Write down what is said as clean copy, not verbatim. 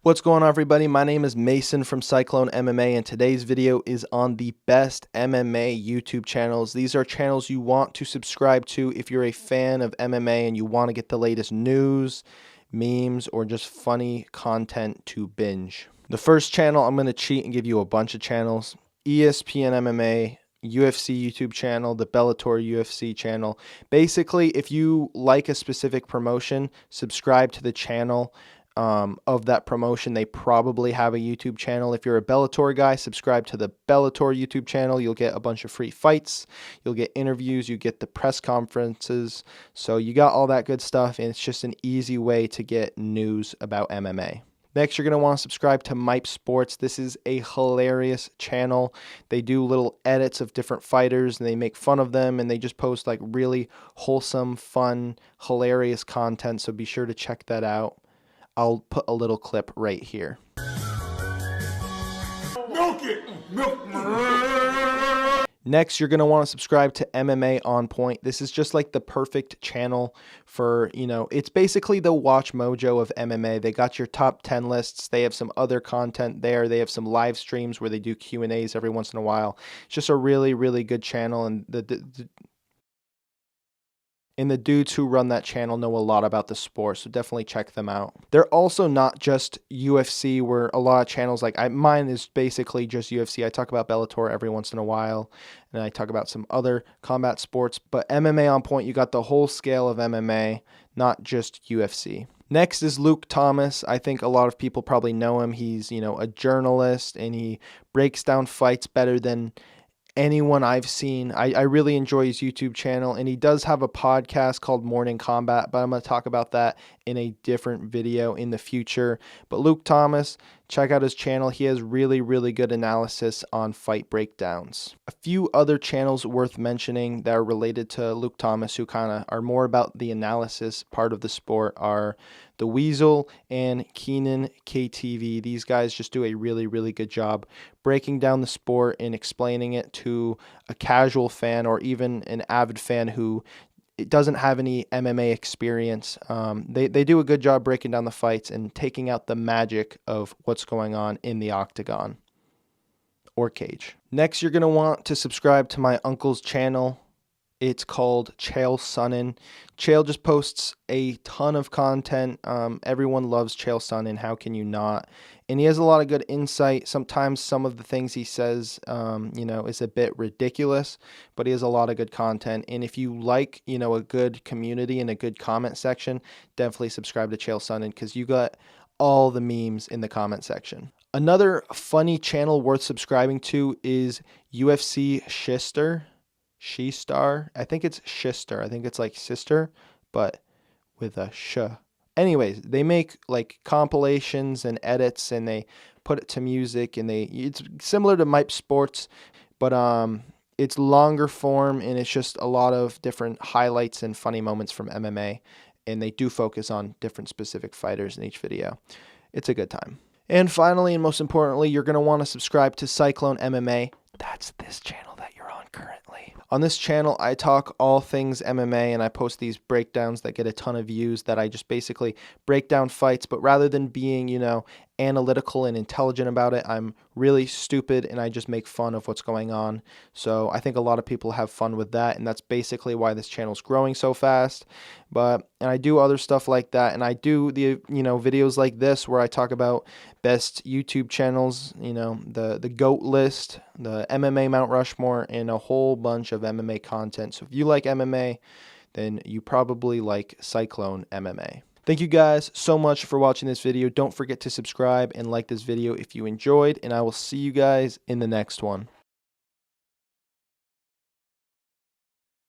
What's going on, everybody? My name is Mason from Cyclone MMA, and today's video is on the best MMA YouTube channels. These are channels you want to subscribe to if you're a fan of MMA and you want to get the latest news, memes, or just funny content to binge. The first channel, I'm going to cheat and give you a bunch of channels. ESPN MMA, UFC YouTube channel, the Bellator UFC channel. Basically, if you like a specific promotion, subscribe to the channel of that promotion. They probably have a YouTube channel. If you're a Bellator guy, subscribe to the Bellator YouTube channel. You'll get a bunch of free fights. You'll get interviews. You get the press conferences. So you got all that good stuff, and it's just an easy way to get news about MMA. Next, you're going to want to subscribe to Mipe Sports. This is a hilarious channel. They do little edits of different fighters, and they make fun of them, and they just post like really wholesome, fun, hilarious content. So be sure to check that out. I'll put a little clip right here. Milk it! Milk. Next, you're going to want to subscribe to MMA On Point. This is just like the perfect channel for, it's basically the Watch Mojo of MMA. They got your top 10 lists. They have some other content there. They have some live streams where they do Q&As every once in a while. It's just a really, really good channel, and the dudes who run that channel know a lot about the sport, so definitely check them out. They're also not just UFC, where a lot of channels mine is basically just UFC. I talk about Bellator every once in a while, and I talk about some other combat sports. But MMA On Point, you got the whole scale of MMA, not just UFC. Next is Luke Thomas. I think a lot of people probably know him. He's, a journalist, and he breaks down fights better than anyone I've seen. I really enjoy his YouTube channel, and he does have a podcast called Morning Combat, but I'm going to talk about that in a different video in the future. But Luke Thomas, check out his channel. He has really, really good analysis on fight breakdowns. A few other channels worth mentioning that are related to Luke Thomas, who kind of are more about the analysis part of the sport, are The Weasel and Keenan KTV. These guys just do a really, really good job breaking down the sport and explaining it to a casual fan or even an avid fan who doesn't have any MMA experience. They do a good job breaking down the fights and taking out the magic of what's going on in the octagon or cage. Next, you're going to want to subscribe to my uncle's channel. It's called Chael Sonnen. Chael just posts a ton of content. Everyone loves Chael Sonnen. How can you not? And he has a lot of good insight. Sometimes some of the things he says, is a bit ridiculous, but he has a lot of good content. And if you like, a good community and a good comment section, definitely subscribe to Chael Sonnen, because you got all the memes in the comment section. Another funny channel worth subscribing to is UFC Shister. Shister. I think it's Shister. I think it's like sister, but with a sh. Anyways, they make like compilations and edits, and they put it to music, and it's similar to Mipe Sports, but it's longer form, and it's just a lot of different highlights and funny moments from MMA, and they do focus on different specific fighters in each video. It's a good time. And finally, and most importantly, you're going to want to subscribe to Cyclone MMA. That's this channel that you're on currently. On this channel, I talk all things MMA, and I post these breakdowns that get a ton of views that I just basically break down fights, but rather than being, analytical and intelligent about it, I'm really stupid, and I just make fun of what's going on. So I think a lot of people have fun with that, and that's basically why this channel is growing so fast. And I do other stuff like that, and I do the videos like this where I talk about best YouTube channels, the GOAT list, the MMA Mount Rushmore, and a whole bunch of MMA content. So if you like MMA, then you probably like Cyclone MMA. Thank you guys so much for watching this video. Don't forget to subscribe and like this video if you enjoyed, and I will see you guys in the next one.